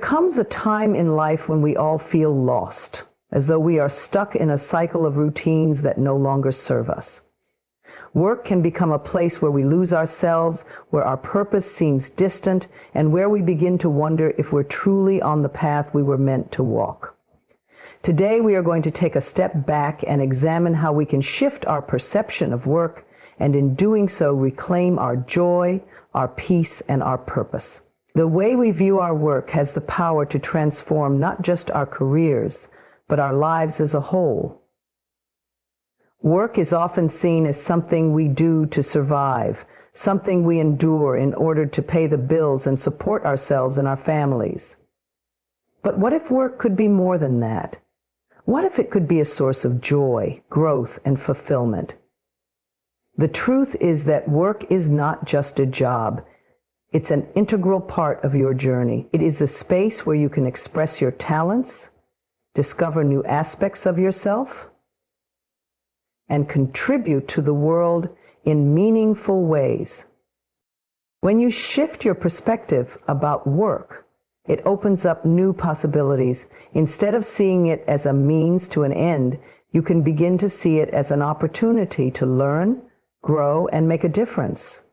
comes a time in life when we all feel lost, as though we are stuck in a cycle of routines that no longer serve us. Work can become a place where we lose ourselves, where our purpose seems distant, and where we begin to wonder if we're truly on the path we were meant to walk. Today, we are going to take a step back and examine how we can shift our perception of work, and in doing so, reclaim our joy, our peace, and our purpose. The way we view our work has the power to transform not just our careers, but our lives as a whole. Work is often seen as something we do to survive, something we endure in order to pay the bills and support ourselves and our families. But what if work could be more than that? What if it could be a source of joy, growth, and fulfillment? The truth is that work is not just a job. It's an integral part of your journey. It is the space where you can express your talents, discover new aspects of yourself, and contribute to the world in meaningful ways. When you shift your perspective about work, it opens up new possibilities. Instead of seeing it as a means to an end, you can begin to see it as an opportunity to learn, grow, and make a difference.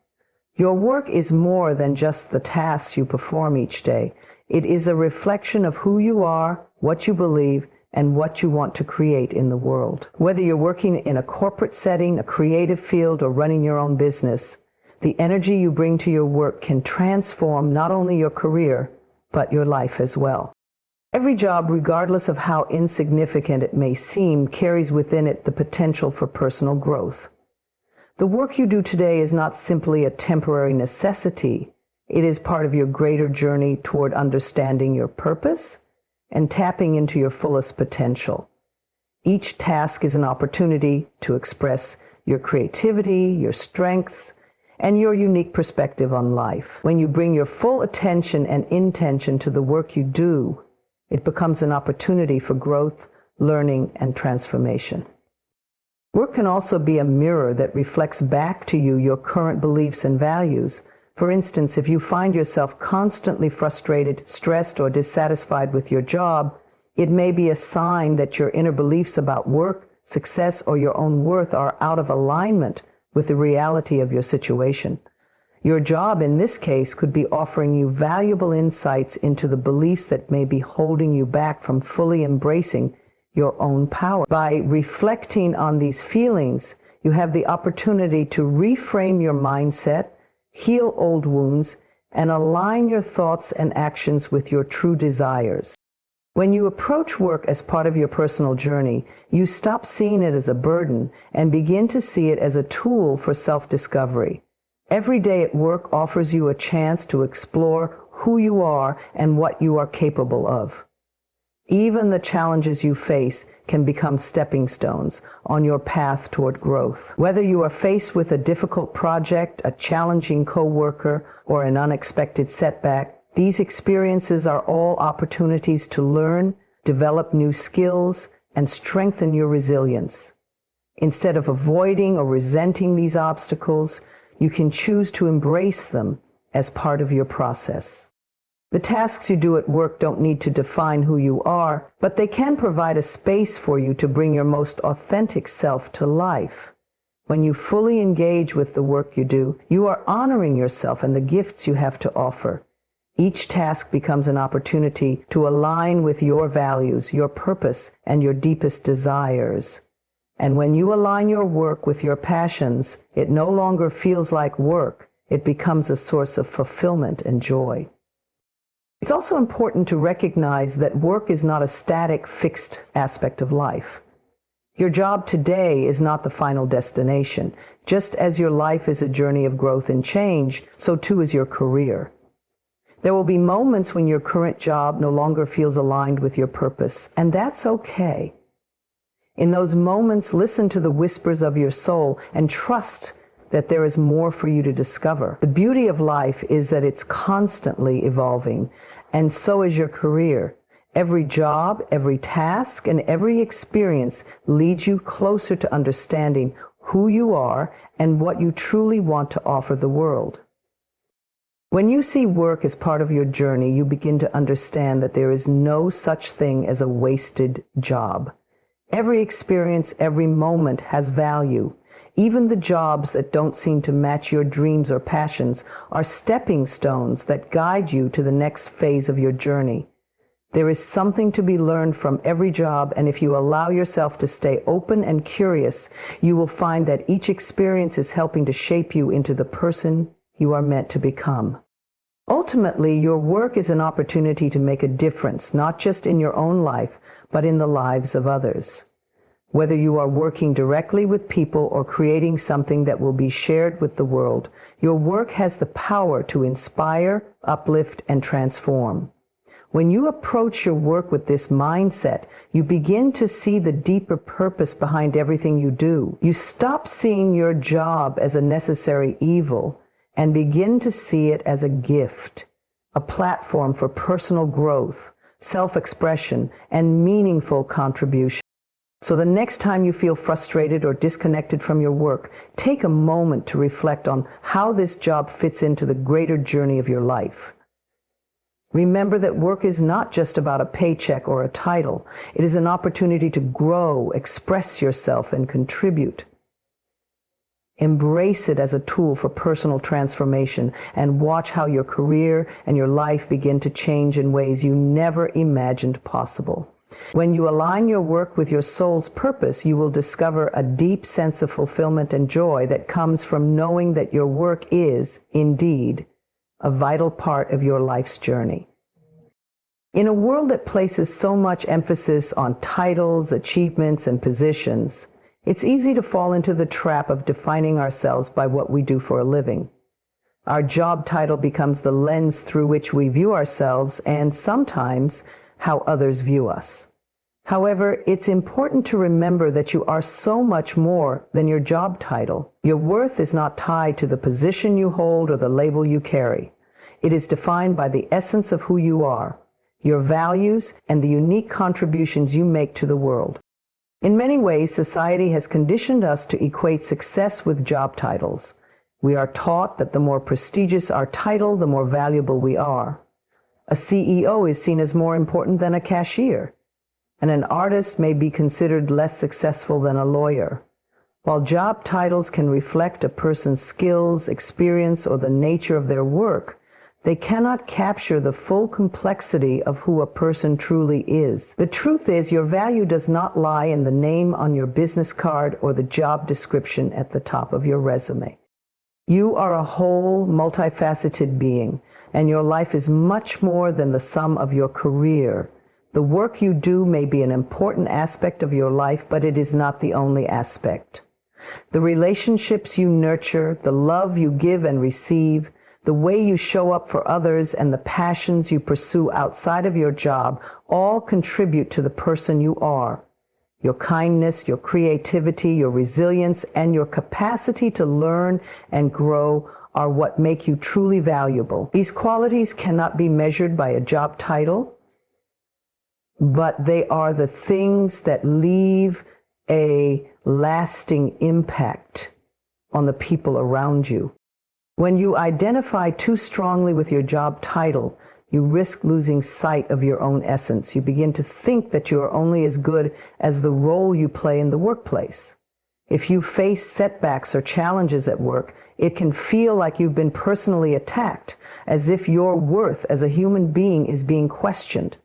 Your work is more than just the tasks you perform each day. It is a reflection of who you are, what you believe, and what you want to create in the world. Whether you're working in a corporate setting, a creative field, or running your own business, the energy you bring to your work can transform not only your career, but your life as well. Every job, regardless of how insignificant it may seem, carries within it the potential for personal growth. The work you do today is not simply a temporary necessity. It is part of your greater journey toward understanding your purpose and tapping into your fullest potential. Each task is an opportunity to express your creativity, your strengths, and your unique perspective on life. When you bring your full attention and intention to the work you do, it becomes an opportunity for growth, learning, and transformation. Work can also be a mirror that reflects back to you your current beliefs and values. For instance, if you find yourself constantly frustrated, stressed, or dissatisfied with your job, it may be a sign that your inner beliefs about work, success, or your own worth are out of alignment with the reality of your situation. Your job in this case could be offering you valuable insights into the beliefs that may be holding you back from fully embracing your own power. By reflecting on these feelings, you have the opportunity to reframe your mindset, heal old wounds, and align your thoughts and actions with your true desires. When you approach work as part of your personal journey, you stop seeing it as a burden and begin to see it as a tool for self-discovery. Every day at work offers you a chance to explore who you are and what you are capable of. Even the challenges you face can become stepping stones on your path toward growth. Whether you are faced with a difficult project, a challenging coworker, or an unexpected setback, these experiences are all opportunities to learn, develop new skills, and strengthen your resilience. Instead of avoiding or resenting these obstacles, you can choose to embrace them as part of your process. The tasks you do at work don't need to define who you are, but they can provide a space for you to bring your most authentic self to life. When you fully engage with the work you do, you are honoring yourself and the gifts you have to offer. Each task becomes an opportunity to align with your values, your purpose, and your deepest desires. And when you align your work with your passions, it no longer feels like work. It becomes a source of fulfillment and joy. It's also important to recognize that work is not a static, fixed aspect of life. Your job today is not the final destination. Just as your life is a journey of growth and change, so too is your career. There will be moments when your current job no longer feels aligned with your purpose, and that's okay. In those moments, listen to the whispers of your soul and trust that there is more for you to discover. The beauty of life is that it's constantly evolving, and so is your career. Every job, every task, and every experience leads you closer to understanding who you are and what you truly want to offer the world. When you see work as part of your journey, you begin to understand that there is no such thing as a wasted job. Every experience, every moment has value. Even the jobs that don't seem to match your dreams or passions are stepping stones that guide you to the next phase of your journey. There is something to be learned from every job, and if you allow yourself to stay open and curious, you will find that each experience is helping to shape you into the person you are meant to become. Ultimately, your work is an opportunity to make a difference, not just in your own life, but in the lives of others. Whether you are working directly with people or creating something that will be shared with the world, your work has the power to inspire, uplift, and transform. When you approach your work with this mindset, you begin to see the deeper purpose behind everything you do. You stop seeing your job as a necessary evil and begin to see it as a gift, a platform for personal growth, self-expression, and meaningful contribution. So the next time you feel frustrated or disconnected from your work, take a moment to reflect on how this job fits into the greater journey of your life. Remember that work is not just about a paycheck or a title. It is an opportunity to grow, express yourself, and contribute. Embrace it as a tool for personal transformation and watch how your career and your life begin to change in ways you never imagined possible. When you align your work with your soul's purpose, you will discover a deep sense of fulfillment and joy that comes from knowing that your work is, indeed, a vital part of your life's journey. In a world that places so much emphasis on titles, achievements, and positions, it's easy to fall into the trap of defining ourselves by what we do for a living. Our job title becomes the lens through which we view ourselves and sometimes how others view us. However, it's important to remember that you are so much more than your job title. Your worth is not tied to the position you hold or the label you carry. It is defined by the essence of who you are, your values, and the unique contributions you make to the world. In many ways, society has conditioned us to equate success with job titles. We are taught that the more prestigious our title, the more valuable we are. A CEO is seen as more important than a cashier, and an artist may be considered less successful than a lawyer. While job titles can reflect a person's skills, experience, or the nature of their work, they cannot capture the full complexity of who a person truly is. The truth is, your value does not lie in the name on your business card or the job description at the top of your resume. You are a whole, multifaceted being, and your life is much more than the sum of your career. The work you do may be an important aspect of your life, but it is not the only aspect. The relationships you nurture, the love you give and receive, the way you show up for others, and the passions you pursue outside of your job all contribute to the person you are. Your kindness, your creativity, your resilience, and your capacity to learn and grow are what make you truly valuable. These qualities cannot be measured by a job title, but they are the things that leave a lasting impact on the people around you. When you identify too strongly with your job title, you risk losing sight of your own essence. You begin to think that you are only as good as the role you play in the workplace. If you face setbacks or challenges at work, it can feel like you've been personally attacked, as if your worth as a human being is being questioned.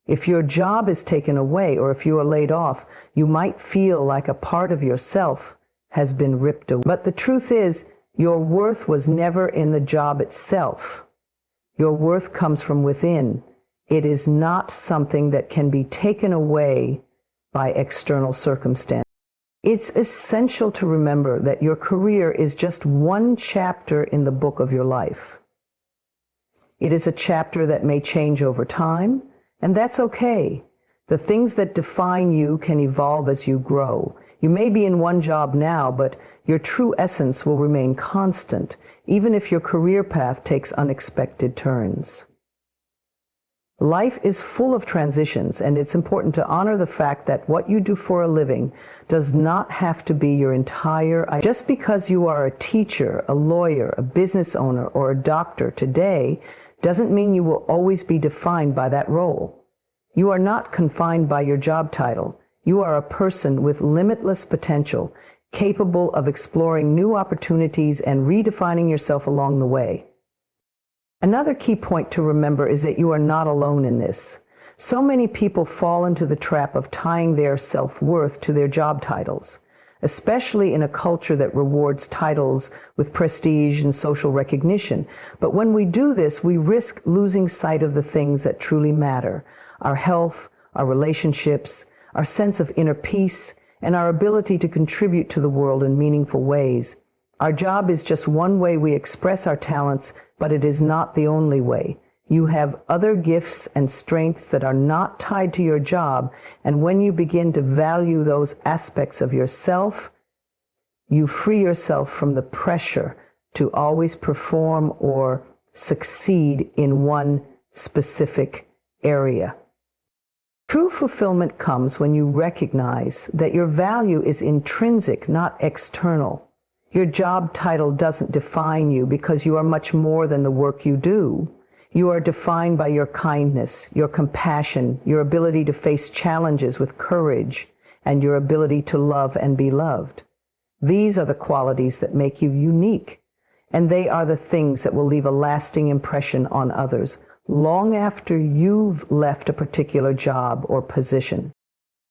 If your job is taken away or if you are laid off, you might feel like a part of yourself has been ripped away. But the truth is, your worth was never in the job itself. Your worth comes from within. It is not something that can be taken away by external circumstances. It's essential to remember that your career is just one chapter in the book of your life. It is a chapter that may change over time, and that's okay. The things that define you can evolve as you grow. You may be in one job now, but your true essence will remain constant, even if your career path takes unexpected turns. Life is full of transitions, and it's important to honor the fact that what you do for a living does not have to be your entire identity. Just because you are a teacher, a lawyer, a business owner, or a doctor today doesn't mean you will always be defined by that role. You are not confined by your job title. You are a person with limitless potential, capable of exploring new opportunities and redefining yourself along the way. Another key point to remember is that you are not alone in this. So many people fall into the trap of tying their self-worth to their job titles, especially in a culture that rewards titles with prestige and social recognition. But when we do this, we risk losing sight of the things that truly matter: our health, our relationships, our sense of inner peace, and our ability to contribute to the world in meaningful ways. Our job is just one way we express our talents, but it is not the only way. You have other gifts and strengths that are not tied to your job, and when you begin to value those aspects of yourself, you free yourself from the pressure to always perform or succeed in one specific area. True fulfillment comes when you recognize that your value is intrinsic, not external. Your job title doesn't define you because you are much more than the work you do. You are defined by your kindness, your compassion, your ability to face challenges with courage, and your ability to love and be loved. These are the qualities that make you unique, and they are the things that will leave a lasting impression on others long after you've left a particular job or position.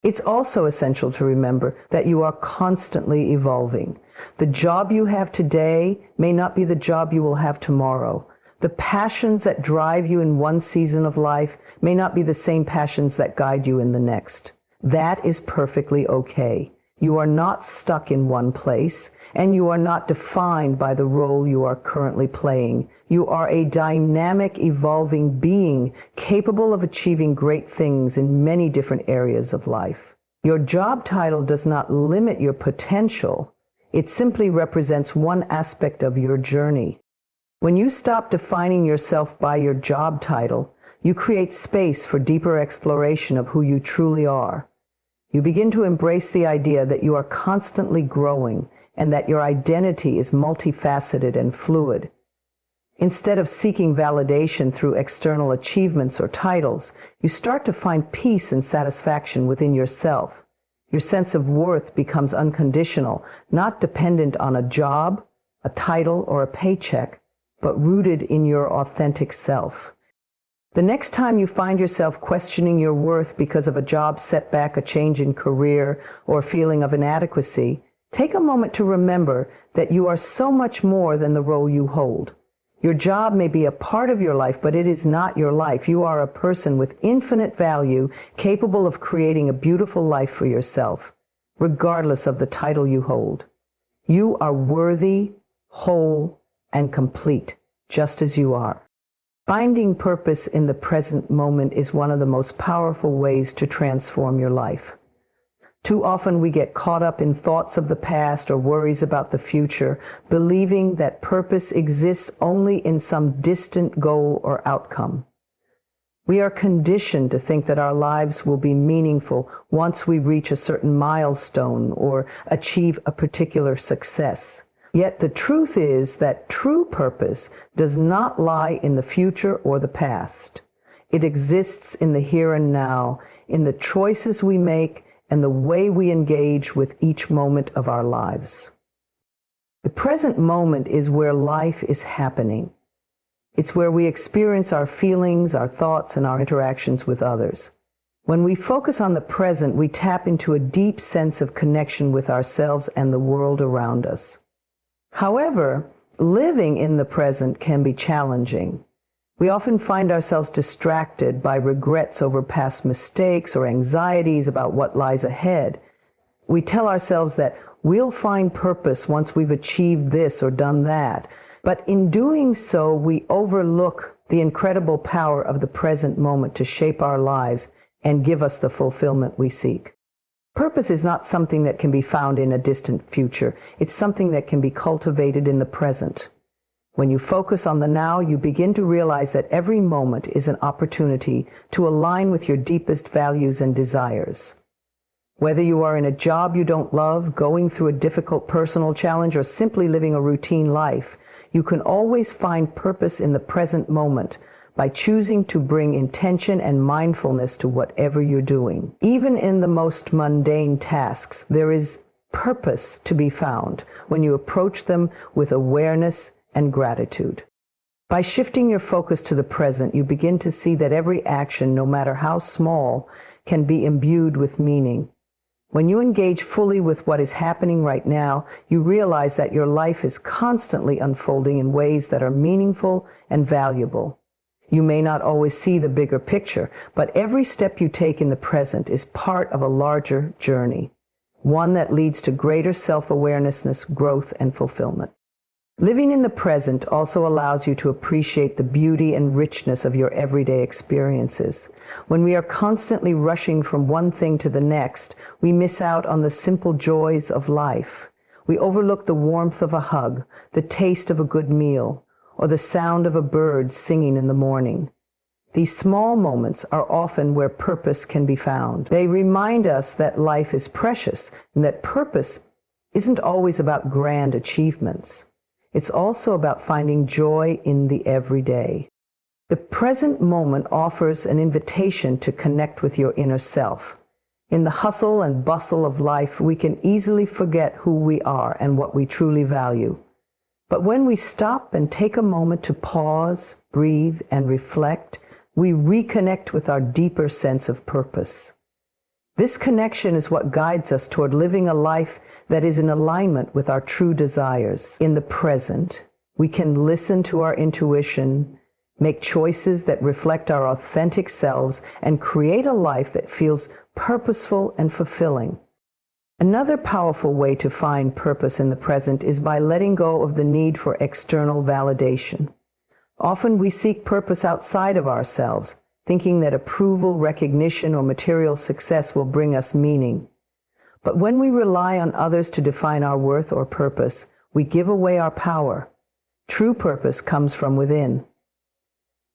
It's also essential to remember that you are constantly evolving. The job you have today may not be the job you will have tomorrow. The passions that drive you in one season of life may not be the same passions that guide you in the next. That is perfectly okay. You are not stuck in one place, and you are not defined by the role you are currently playing. You are a dynamic, evolving being capable of achieving great things in many different areas of life. Your job title does not limit your potential. It simply represents one aspect of your journey. When you stop defining yourself by your job title, you create space for deeper exploration of who you truly are. You begin to embrace the idea that you are constantly growing and that your identity is multifaceted and fluid. Instead of seeking validation through external achievements or titles, you start to find peace and satisfaction within yourself. Your sense of worth becomes unconditional, not dependent on a job, a title, or a paycheck, but rooted in your authentic self. The next time you find yourself questioning your worth because of a job setback, a change in career, or a feeling of inadequacy, take a moment to remember that you are so much more than the role you hold. Your job may be a part of your life, but it is not your life. You are a person with infinite value, capable of creating a beautiful life for yourself, regardless of the title you hold. You are worthy, whole, and complete, just as you are. Finding purpose in the present moment is one of the most powerful ways to transform your life. Too often we get caught up in thoughts of the past or worries about the future, believing that purpose exists only in some distant goal or outcome. We are conditioned to think that our lives will be meaningful once we reach a certain milestone or achieve a particular success. Yet the truth is that true purpose does not lie in the future or the past. It exists in the here and now, in the choices we make and the way we engage with each moment of our lives. The present moment is where life is happening. It's where we experience our feelings, our thoughts, and our interactions with others. When we focus on the present, we tap into a deep sense of connection with ourselves and the world around us. However, living in the present can be challenging. We often find ourselves distracted by regrets over past mistakes or anxieties about what lies ahead. We tell ourselves that we'll find purpose once we've achieved this or done that. But in doing so, we overlook the incredible power of the present moment to shape our lives and give us the fulfillment we seek. Purpose is not something that can be found in a distant future. It's something that can be cultivated in the present. When you focus on the now, you begin to realize that every moment is an opportunity to align with your deepest values and desires. Whether you are in a job you don't love, going through a difficult personal challenge, or simply living a routine life, you can always find purpose in the present moment by choosing to bring intention and mindfulness to whatever you're doing. Even in the most mundane tasks, there is purpose to be found when you approach them with awareness and gratitude. By shifting your focus to the present, you begin to see that every action, no matter how small, can be imbued with meaning. When you engage fully with what is happening right now, you realize that your life is constantly unfolding in ways that are meaningful and valuable. You may not always see the bigger picture, but every step you take in the present is part of a larger journey, one that leads to greater self-awareness, growth, and fulfillment. Living in the present also allows you to appreciate the beauty and richness of your everyday experiences. When we are constantly rushing from one thing to the next, we miss out on the simple joys of life. We overlook the warmth of a hug, the taste of a good meal, or the sound of a bird singing in the morning. These small moments are often where purpose can be found. They remind us that life is precious and that purpose isn't always about grand achievements. It's also about finding joy in the everyday. The present moment offers an invitation to connect with your inner self. In the hustle and bustle of life, we can easily forget who we are and what we truly value. But when we stop and take a moment to pause, breathe, and reflect, we reconnect with our deeper sense of purpose. This connection is what guides us toward living a life that is in alignment with our true desires. In the present, we can listen to our intuition, make choices that reflect our authentic selves, and create a life that feels purposeful and fulfilling. Another powerful way to find purpose in the present is by letting go of the need for external validation. Often we seek purpose outside of ourselves, thinking that approval, recognition, or material success will bring us meaning. But when we rely on others to define our worth or purpose, we give away our power. True purpose comes from within.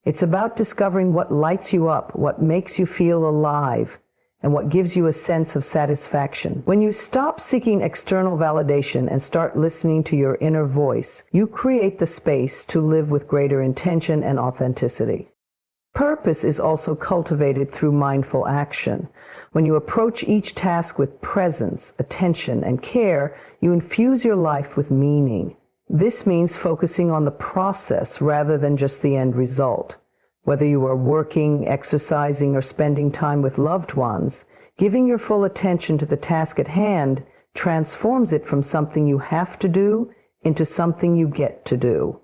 It's about discovering what lights you up, what makes you feel alive, and what gives you a sense of satisfaction. When you stop seeking external validation and start listening to your inner voice, you create the space to live with greater intention and authenticity. Purpose is also cultivated through mindful action. When you approach each task with presence, attention, and care, you infuse your life with meaning. This means focusing on the process rather than just the end result. Whether you are working, exercising, or spending time with loved ones, giving your full attention to the task at hand transforms it from something you have to do into something you get to do.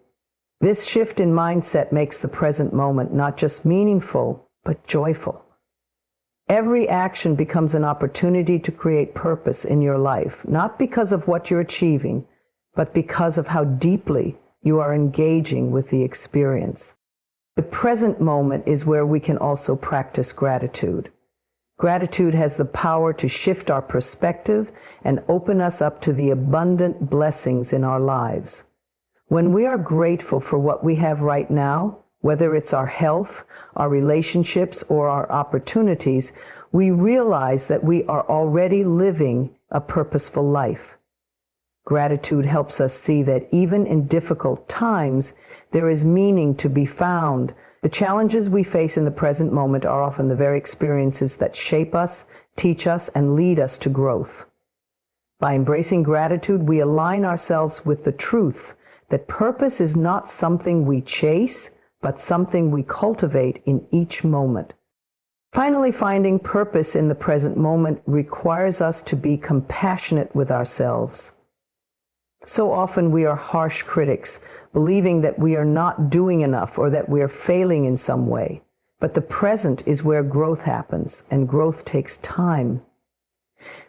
This shift in mindset makes the present moment not just meaningful, but joyful. Every action becomes an opportunity to create purpose in your life, not because of what you're achieving, but because of how deeply you are engaging with the experience. The present moment is where we can also practice gratitude. Gratitude has the power to shift our perspective and open us up to the abundant blessings in our lives. When we are grateful for what we have right now, whether it's our health, our relationships, or our opportunities, we realize that we are already living a purposeful life. Gratitude helps us see that even in difficult times, there is meaning to be found. The challenges we face in the present moment are often the very experiences that shape us, teach us, and lead us to growth. By embracing gratitude, we align ourselves with the truth that purpose is not something we chase, but something we cultivate in each moment. Finally, finding purpose in the present moment requires us to be compassionate with ourselves. So often we are harsh critics, believing that we are not doing enough or that we are failing in some way. But the present is where growth happens, and growth takes time.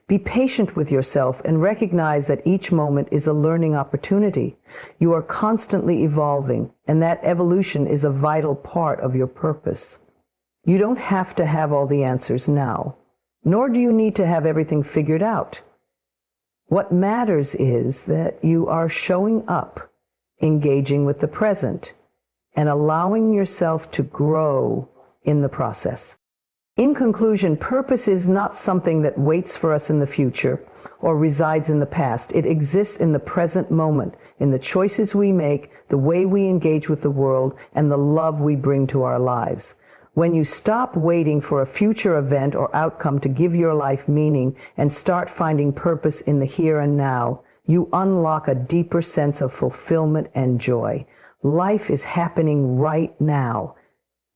Be patient with yourself and recognize that each moment is a learning opportunity. You are constantly evolving, and that evolution is a vital part of your purpose. You don't have to have all the answers now, nor do you need to have everything figured out. What matters is that you are showing up, engaging with the present, and allowing yourself to grow in the process. In conclusion, purpose is not something that waits for us in the future or resides in the past. It exists in the present moment, in the choices we make, the way we engage with the world, and the love we bring to our lives. When you stop waiting for a future event or outcome to give your life meaning and start finding purpose in the here and now, you unlock a deeper sense of fulfillment and joy. Life is happening right now.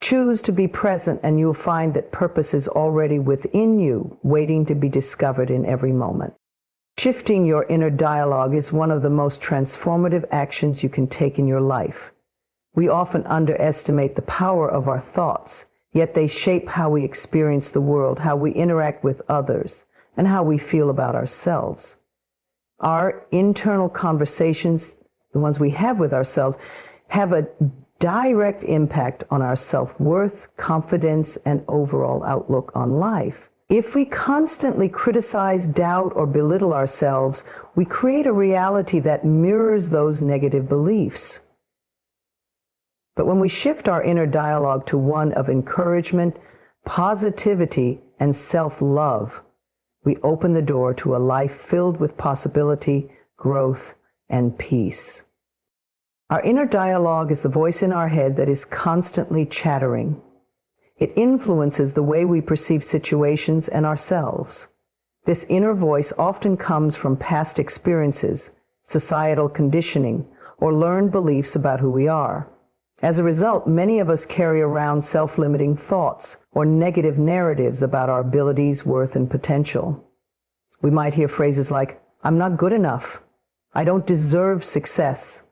Choose to be present and you'll find that purpose is already within you, waiting to be discovered in every moment. Shifting your inner dialogue is one of the most transformative actions you can take in your life. We often underestimate the power of our thoughts, yet they shape how we experience the world, how we interact with others, and how we feel about ourselves. Our internal conversations, the ones we have with ourselves, have a direct impact on our self-worth, confidence, and overall outlook on life. If we constantly criticize, doubt, or belittle ourselves, we create a reality that mirrors those negative beliefs. But when we shift our inner dialogue to one of encouragement, positivity, and self-love, we open the door to a life filled with possibility, growth, and peace. Our inner dialogue is the voice in our head that is constantly chattering. It influences the way we perceive situations and ourselves. This inner voice often comes from past experiences, societal conditioning, or learned beliefs about who we are. As a result, many of us carry around self-limiting thoughts or negative narratives about our abilities, worth, and potential. We might hear phrases like, "I'm not good enough," "I don't deserve success,"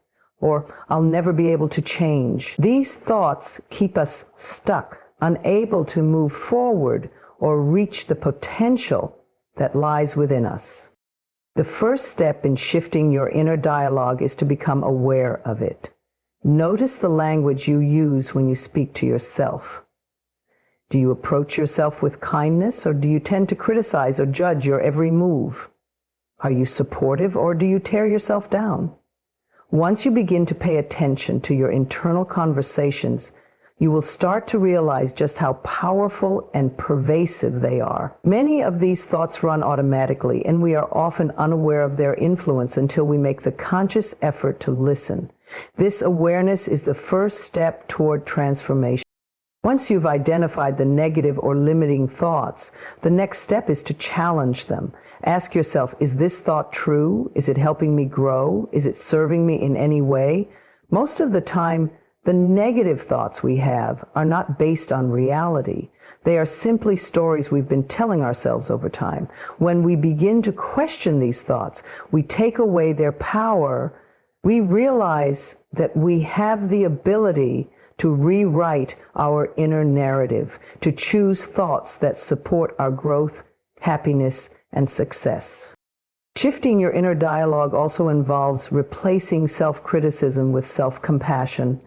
or "I'll never be able to change." These thoughts keep us stuck, unable to move forward or reach the potential that lies within us. The first step in shifting your inner dialogue is to become aware of it. Notice the language you use when you speak to yourself. Do you approach yourself with kindness, or do you tend to criticize or judge your every move? Are you supportive, or do you tear yourself down? Once you begin to pay attention to your internal conversations, you will start to realize just how powerful and pervasive they are. Many of these thoughts run automatically, and we are often unaware of their influence until we make the conscious effort to listen. This awareness is the first step toward transformation. Once you've identified the negative or limiting thoughts, the next step is to challenge them. Ask yourself, is this thought true? Is it helping me grow? Is it serving me in any way? Most of the time, the negative thoughts we have are not based on reality. They are simply stories we've been telling ourselves over time. When we begin to question these thoughts, we take away their power. We realize that we have the ability to rewrite our inner narrative, to choose thoughts that support our growth, happiness, and success. Shifting your inner dialogue also involves replacing self-criticism with self-compassion.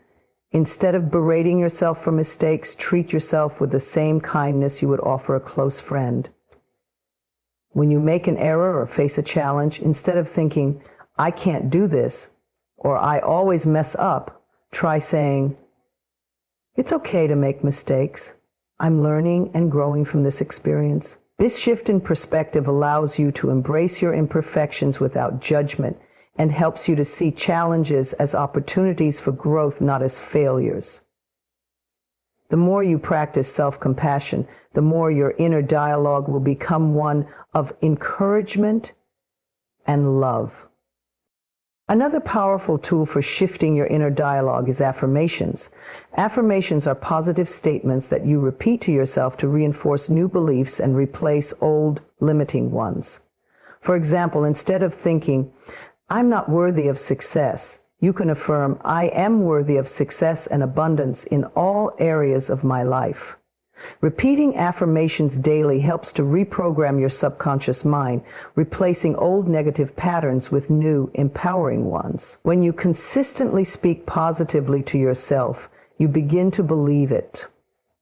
Instead of berating yourself for mistakes, treat yourself with the same kindness you would offer a close friend. When you make an error or face a challenge, instead of thinking, "I can't do this," or "I always mess up," try saying, "It's okay to make mistakes. I'm learning and growing from this experience." This shift in perspective allows you to embrace your imperfections without judgment and helps you to see challenges as opportunities for growth, not as failures. The more you practice self-compassion, the more your inner dialogue will become one of encouragement and love. Another powerful tool for shifting your inner dialogue is affirmations. Affirmations are positive statements that you repeat to yourself to reinforce new beliefs and replace old, limiting ones. For example, instead of thinking, "I'm not worthy of success," you can affirm, "I am worthy of success and abundance in all areas of my life." Repeating affirmations daily helps to reprogram your subconscious mind, replacing old negative patterns with new, empowering ones. When you consistently speak positively to yourself, you begin to believe it.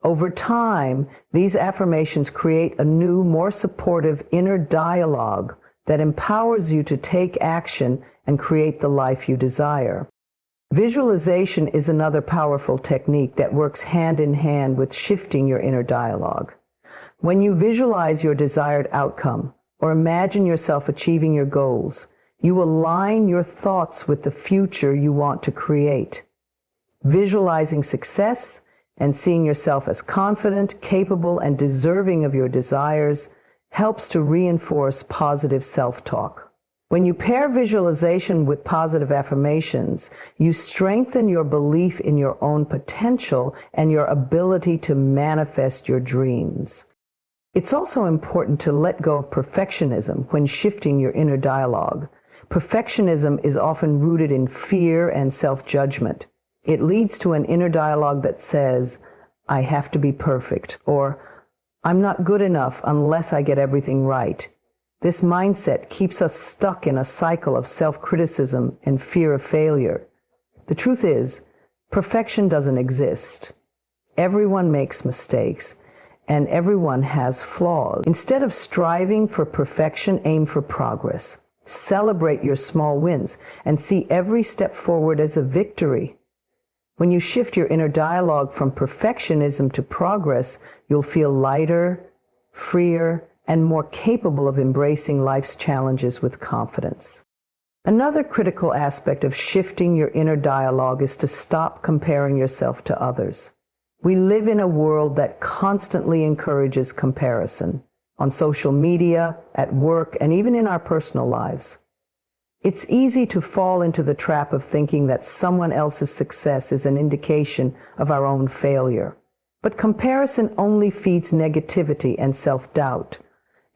Over time, these affirmations create a new, more supportive inner dialogue that empowers you to take action and create the life you desire. Visualization is another powerful technique that works hand in hand with shifting your inner dialogue. When you visualize your desired outcome or imagine yourself achieving your goals, you align your thoughts with the future you want to create. Visualizing success and seeing yourself as confident, capable, and deserving of your desires helps to reinforce positive self-talk. When you pair visualization with positive affirmations, you strengthen your belief in your own potential and your ability to manifest your dreams. It's also important to let go of perfectionism when shifting your inner dialogue. Perfectionism is often rooted in fear and self-judgment. It leads to an inner dialogue that says, "I have to be perfect," or "I'm not good enough unless I get everything right." This mindset keeps us stuck in a cycle of self-criticism and fear of failure. The truth is, perfection doesn't exist. Everyone makes mistakes, and everyone has flaws. Instead of striving for perfection, aim for progress. Celebrate your small wins and see every step forward as a victory. When you shift your inner dialogue from perfectionism to progress, you'll feel lighter, freer, and more capable of embracing life's challenges with confidence. Another critical aspect of shifting your inner dialogue is to stop comparing yourself to others. We live in a world that constantly encourages comparison, on social media, at work, and even in our personal lives. It's easy to fall into the trap of thinking that someone else's success is an indication of our own failure. But comparison only feeds negativity and self-doubt.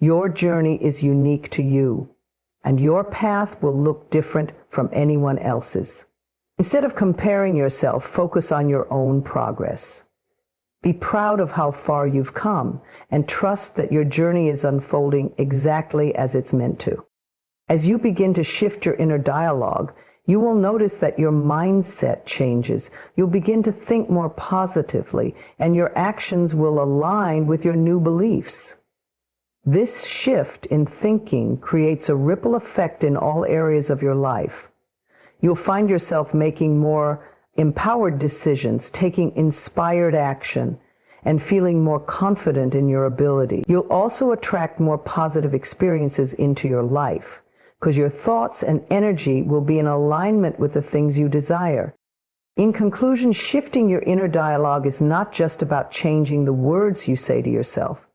Your journey is unique to you, and your path will look different from anyone else's. Instead of comparing yourself, focus on your own progress. Be proud of how far you've come, and trust that your journey is unfolding exactly as it's meant to. As you begin to shift your inner dialogue, you will notice that your mindset changes. You'll begin to think more positively, and your actions will align with your new beliefs. This shift in thinking creates a ripple effect in all areas of your life. You'll find yourself making more empowered decisions, taking inspired action, and feeling more confident in your ability. You'll also attract more positive experiences into your life, because your thoughts and energy will be in alignment with the things you desire. In conclusion, shifting your inner dialogue is not just about changing the words you say to yourself.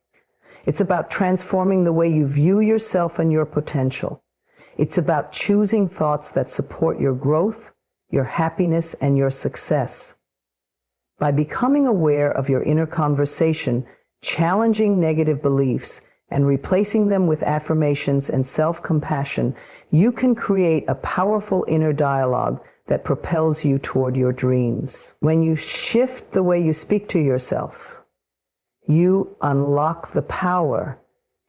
It's about transforming the way you view yourself and your potential. It's about choosing thoughts that support your growth, your happiness, and your success. By becoming aware of your inner conversation, challenging negative beliefs, and replacing them with affirmations and self-compassion, you can create a powerful inner dialogue that propels you toward your dreams. When you shift the way you speak to yourself, you unlock the power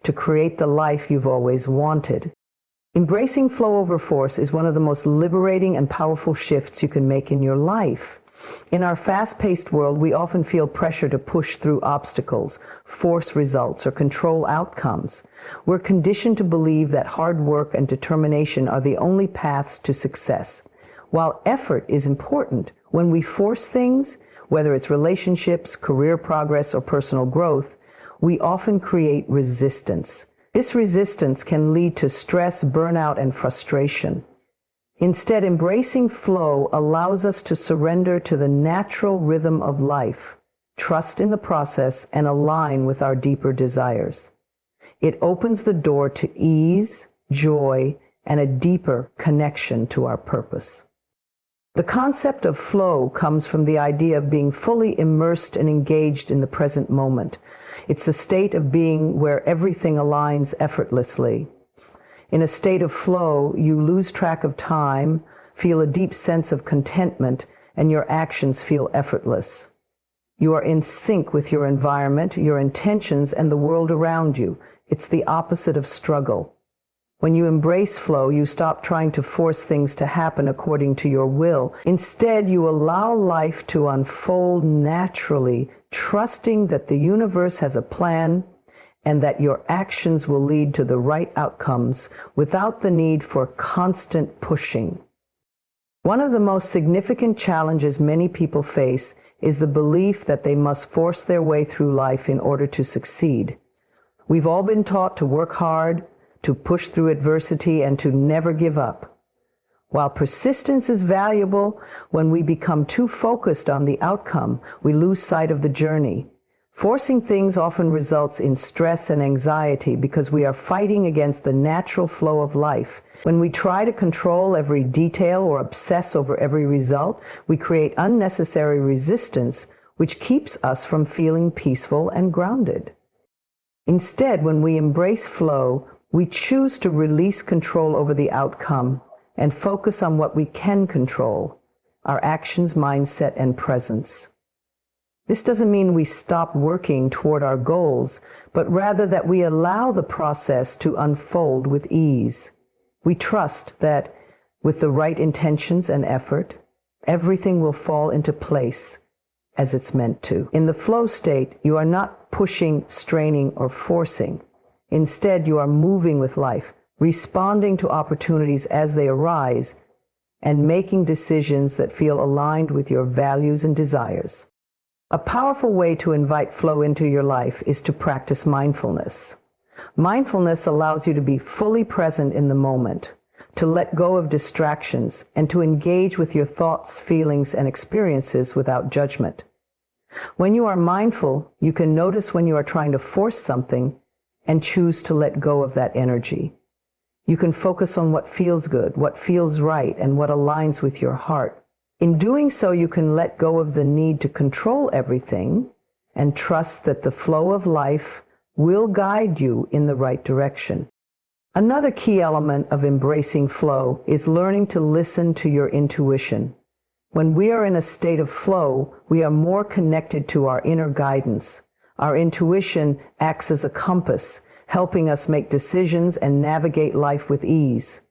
to create the life you've always wanted. Embracing flow over force is one of the most liberating and powerful shifts you can make in your life. In our fast-paced world, we often feel pressure to push through obstacles, force results, or control outcomes. We're conditioned to believe that hard work and determination are the only paths to success. While effort is important, when we force things, whether it's relationships, career progress, or personal growth, we often create resistance. This resistance can lead to stress, burnout, and frustration. Instead, embracing flow allows us to surrender to the natural rhythm of life, trust in the process, and align with our deeper desires. It opens the door to ease, joy, and a deeper connection to our purpose. The concept of flow comes from the idea of being fully immersed and engaged in the present moment. It's a state of being where everything aligns effortlessly. In a state of flow, you lose track of time, feel a deep sense of contentment, and your actions feel effortless. You are in sync with your environment, your intentions, and the world around you. It's the opposite of struggle. When you embrace flow, you stop trying to force things to happen according to your will. Instead, you allow life to unfold naturally, trusting that the universe has a plan and that your actions will lead to the right outcomes without the need for constant pushing. One of the most significant challenges many people face is the belief that they must force their way through life in order to succeed. We've all been taught to work hard, to push through adversity, and to never give up. While persistence is valuable, when we become too focused on the outcome, we lose sight of the journey. Forcing things often results in stress and anxiety because we are fighting against the natural flow of life. When we try to control every detail or obsess over every result, we create unnecessary resistance, which keeps us from feeling peaceful and grounded. Instead, when we embrace flow, we choose to release control over the outcome and focus on what we can control: our actions, mindset, and presence. This doesn't mean we stop working toward our goals, but rather that we allow the process to unfold with ease. We trust that, with the right intentions and effort, everything will fall into place as it's meant to. In the flow state, you are not pushing, straining, or forcing. Instead, you are moving with life, responding to opportunities as they arise, and making decisions that feel aligned with your values and desires. A powerful way to invite flow into your life is to practice mindfulness. Mindfulness allows you to be fully present in the moment, to let go of distractions, and to engage with your thoughts, feelings, and experiences without judgment. When you are mindful, you can notice when you are trying to force something and choose to let go of that energy. You can focus on what feels good, what feels right, and what aligns with your heart. In doing so, you can let go of the need to control everything and trust that the flow of life will guide you in the right direction. Another key element of embracing flow is learning to listen to your intuition. When we are in a state of flow, we are more connected to our inner guidance. Our intuition acts as a compass, helping us make decisions and navigate life with ease.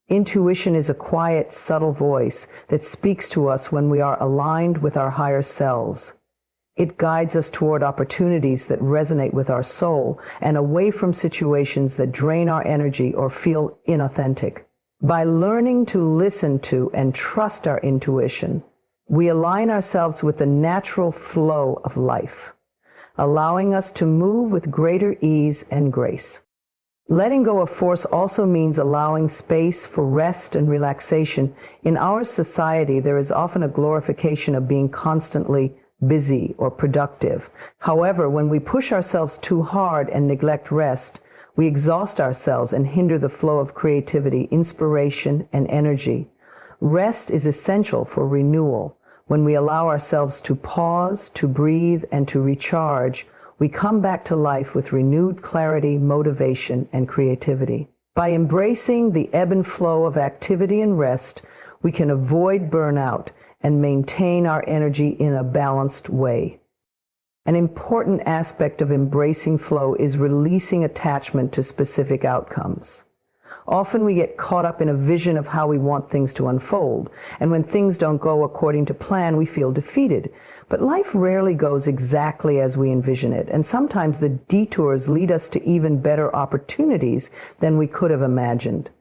Intuition is a quiet, subtle voice that speaks to us when we are aligned with our higher selves. It guides us toward opportunities that resonate with our soul and away from situations that drain our energy or feel inauthentic. By learning to listen to and trust our intuition, we align ourselves with the natural flow of life, allowing us to move with greater ease and grace. Letting go of force also means allowing space for rest and relaxation. In our society, there is often a glorification of being constantly busy or productive. However, when we push ourselves too hard and neglect rest, we exhaust ourselves and hinder the flow of creativity, inspiration, and energy. Rest is essential for renewal. When we allow ourselves to pause, to breathe, and to recharge, we come back to life with renewed clarity, motivation, and creativity. By embracing the ebb and flow of activity and rest, we can avoid burnout and maintain our energy in a balanced way. An important aspect of embracing flow is releasing attachment to specific outcomes. Often we get caught up in a vision of how we want things to unfold, and when things don't go according to plan, we feel defeated. But life rarely goes exactly as we envision it, and sometimes the detours lead us to even better opportunities than we could have imagined.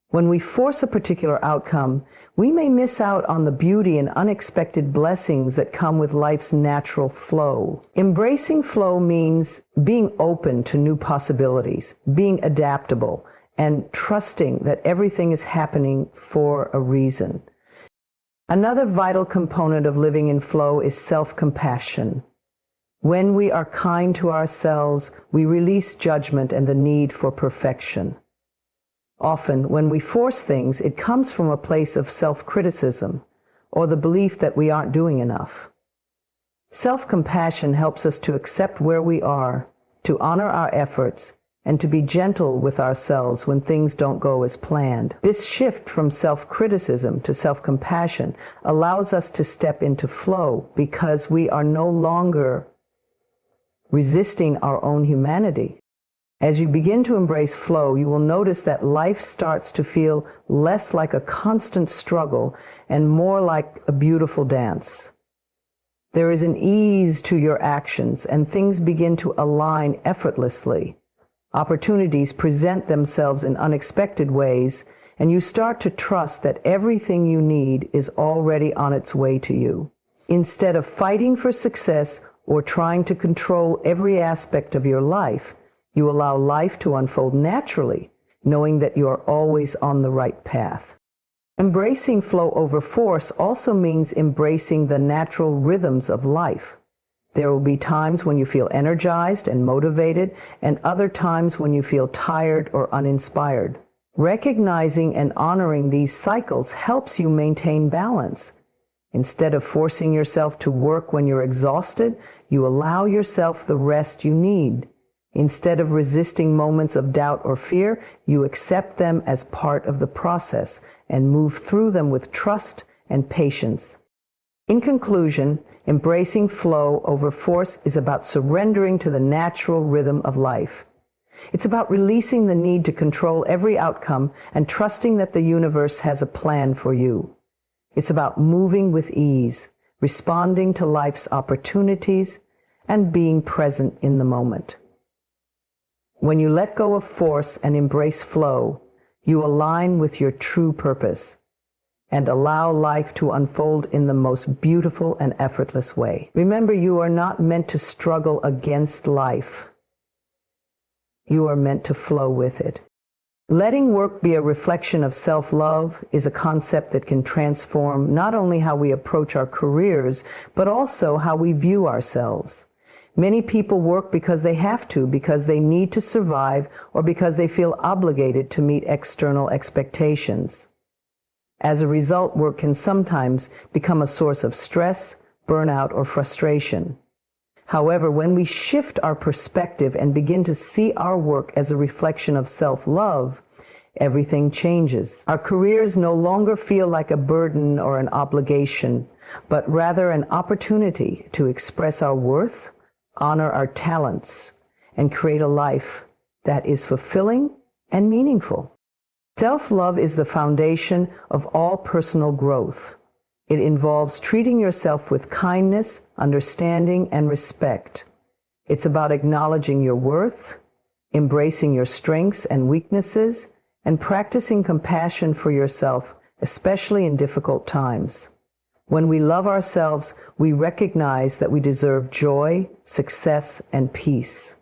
When we force a particular outcome, we may miss out on the beauty and unexpected blessings that come with life's natural flow. Embracing flow means being open to new possibilities, being adaptable, and trusting that everything is happening for a reason. Another vital component of living in flow is self-compassion. When we are kind to ourselves, we release judgment and the need for perfection. Often, when we force things, it comes from a place of self-criticism or the belief that we aren't doing enough. Self-compassion helps us to accept where we are, to honor our efforts, and to be gentle with ourselves when things don't go as planned. This shift from self-criticism to self-compassion allows us to step into flow because we are no longer resisting our own humanity. As you begin to embrace flow, you will notice that life starts to feel less like a constant struggle and more like a beautiful dance. There is an ease to your actions, and things begin to align effortlessly. Opportunities present themselves in unexpected ways, and you start to trust that everything you need is already on its way to you. Instead of fighting for success or trying to control every aspect of your life, you allow life to unfold naturally, knowing that you are always on the right path. Embracing flow over force also means embracing the natural rhythms of life. There will be times when you feel energized and motivated, and other times when you feel tired or uninspired. Recognizing and honoring these cycles helps you maintain balance. Instead of forcing yourself to work when you're exhausted, you allow yourself the rest you need. Instead of resisting moments of doubt or fear, you accept them as part of the process and move through them with trust and patience. In conclusion, embracing flow over force is about surrendering to the natural rhythm of life. It's about releasing the need to control every outcome and trusting that the universe has a plan for you. It's about moving with ease, responding to life's opportunities, and being present in the moment. When you let go of force and embrace flow, you align with your true purpose and allow life to unfold in the most beautiful and effortless way. Remember, you are not meant to struggle against life. You are meant to flow with it. Letting work be a reflection of self-love is a concept that can transform not only how we approach our careers, but also how we view ourselves. Many people work because they have to, because they need to survive, or because they feel obligated to meet external expectations. As a result, work can sometimes become a source of stress, burnout, or frustration. However, when we shift our perspective and begin to see our work as a reflection of self-love, everything changes. Our careers no longer feel like a burden or an obligation, but rather an opportunity to express our worth, honor our talents, and create a life that is fulfilling and meaningful. Self-love is the foundation of all personal growth. It involves treating yourself with kindness, understanding, and respect. It's about acknowledging your worth, embracing your strengths and weaknesses, and practicing compassion for yourself, especially in difficult times. When we love ourselves, we recognize that we deserve joy, success, and peace.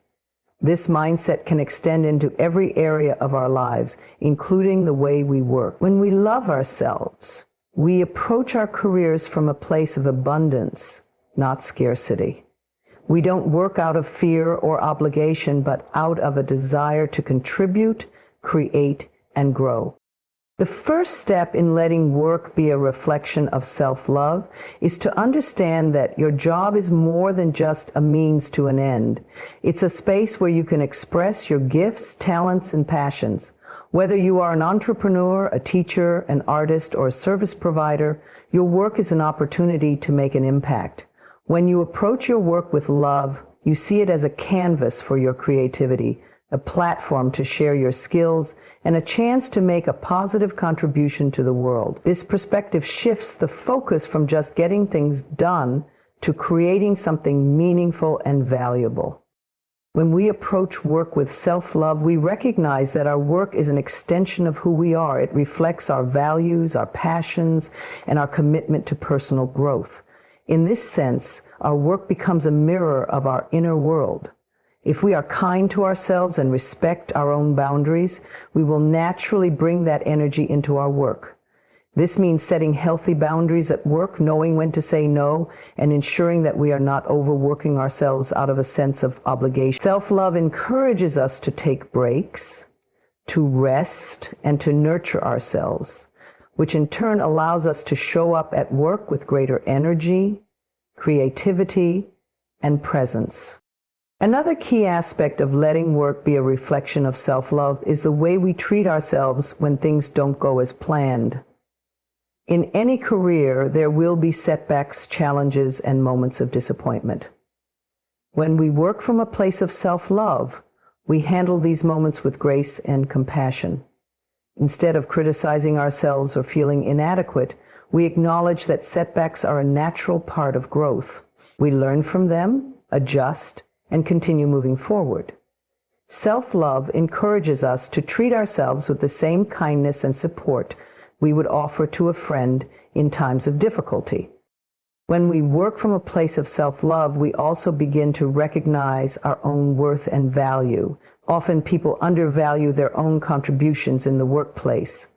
This mindset can extend into every area of our lives, including the way we work. When we love ourselves, we approach our careers from a place of abundance, not scarcity. We don't work out of fear or obligation, but out of a desire to contribute, create, and grow. The first step in letting work be a reflection of self-love is to understand that your job is more than just a means to an end. It's a space where you can express your gifts, talents, and passions. Whether you are an entrepreneur, a teacher, an artist, or a service provider, your work is an opportunity to make an impact. When you approach your work with love, you see it as a canvas for your creativity, a platform to share your skills, and a chance to make a positive contribution to the world. This perspective shifts the focus from just getting things done to creating something meaningful and valuable. When we approach work with self-love, we recognize that our work is an extension of who we are. It reflects our values, our passions, and our commitment to personal growth. In this sense, our work becomes a mirror of our inner world. If we are kind to ourselves and respect our own boundaries, we will naturally bring that energy into our work. This means setting healthy boundaries at work, knowing when to say no, and ensuring that we are not overworking ourselves out of a sense of obligation. Self-love encourages us to take breaks, to rest, and to nurture ourselves, which in turn allows us to show up at work with greater energy, creativity, and presence. Another key aspect of letting work be a reflection of self-love is the way we treat ourselves when things don't go as planned. In any career, there will be setbacks, challenges, and moments of disappointment. When we work from a place of self-love, we handle these moments with grace and compassion. Instead of criticizing ourselves or feeling inadequate, we acknowledge that setbacks are a natural part of growth. We learn from them, adjust, and continue moving forward. Self-love encourages us to treat ourselves with the same kindness and support we would offer to a friend in times of difficulty. When we work from a place of self-love, we also begin to recognize our own worth and value. Often people undervalue their own contributions in the workplace,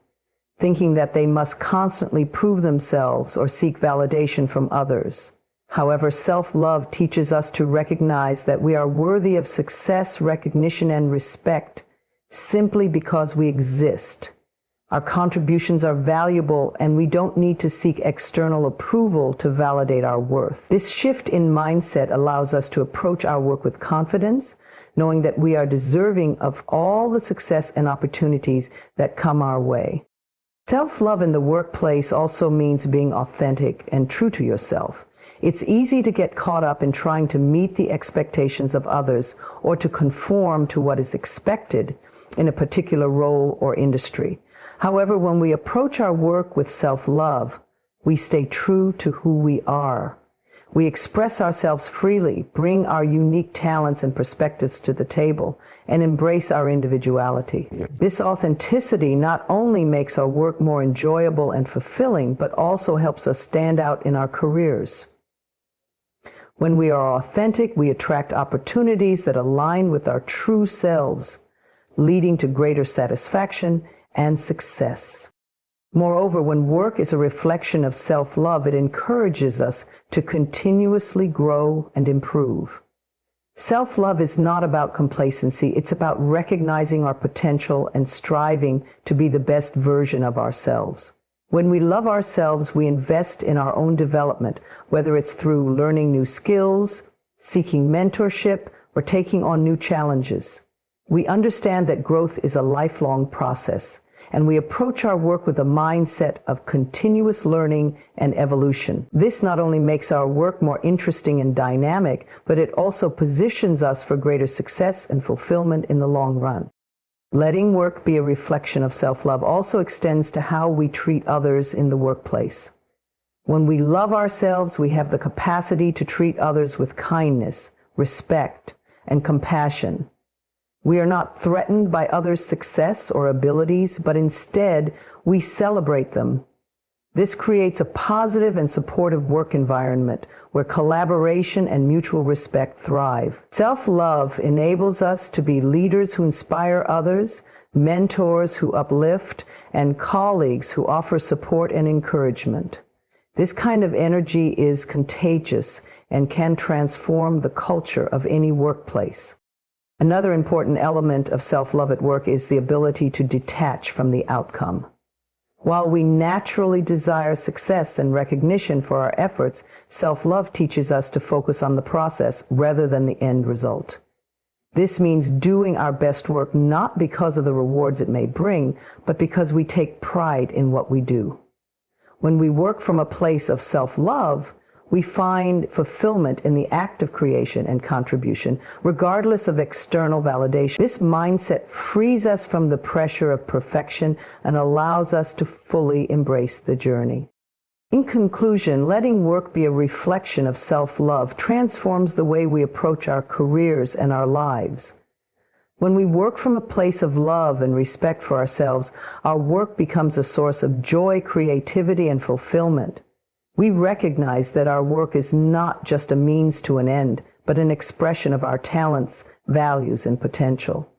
thinking that they must constantly prove themselves or seek validation from others. However, self-love teaches us to recognize that we are worthy of success, recognition, and respect simply because we exist. Our contributions are valuable, and we don't need to seek external approval to validate our worth. This shift in mindset allows us to approach our work with confidence, knowing that we are deserving of all the success and opportunities that come our way. Self-love in the workplace also means being authentic and true to yourself. It's easy to get caught up in trying to meet the expectations of others or to conform to what is expected in a particular role or industry. However, when we approach our work with self-love, we stay true to who we are. We express ourselves freely, bring our unique talents and perspectives to the table, and embrace our individuality. This authenticity not only makes our work more enjoyable and fulfilling, but also helps us stand out in our careers. When we are authentic, we attract opportunities that align with our true selves, leading to greater satisfaction and success. Moreover, when work is a reflection of self-love, it encourages us to continuously grow and improve. Self-love is not about complacency, it's about recognizing our potential and striving to be the best version of ourselves. When we love ourselves, we invest in our own development, whether it's through learning new skills, seeking mentorship, or taking on new challenges. We understand that growth is a lifelong process, and we approach our work with a mindset of continuous learning and evolution. This not only makes our work more interesting and dynamic, but it also positions us for greater success and fulfillment in the long run. Letting work be a reflection of self-love also extends to how we treat others in the workplace. When we love ourselves, we have the capacity to treat others with kindness, respect, and compassion. We are not threatened by others' success or abilities, but instead we celebrate them. This creates a positive and supportive work environment where collaboration and mutual respect thrive. Self-love enables us to be leaders who inspire others, mentors who uplift, and colleagues who offer support and encouragement. This kind of energy is contagious and can transform the culture of any workplace. Another important element of self-love at work is the ability to detach from the outcome. While we naturally desire success and recognition for our efforts, self-love teaches us to focus on the process rather than the end result. This means doing our best work not because of the rewards it may bring, but because we take pride in what we do. When we work from a place of self-love, we find fulfillment in the act of creation and contribution, regardless of external validation. This mindset frees us from the pressure of perfection and allows us to fully embrace the journey. In conclusion, letting work be a reflection of self-love transforms the way we approach our careers and our lives. When we work from a place of love and respect for ourselves, our work becomes a source of joy, creativity, and fulfillment. We recognize that our work is not just a means to an end, but an expression of our talents, values, and potential.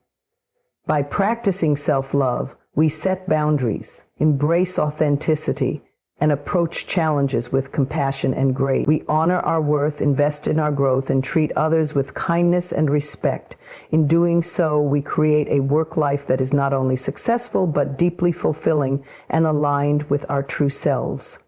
By practicing self-love, we set boundaries, embrace authenticity, and approach challenges with compassion and grace. We honor our worth, invest in our growth, and treat others with kindness and respect. In doing so, we create a work life that is not only successful, but deeply fulfilling and aligned with our true selves.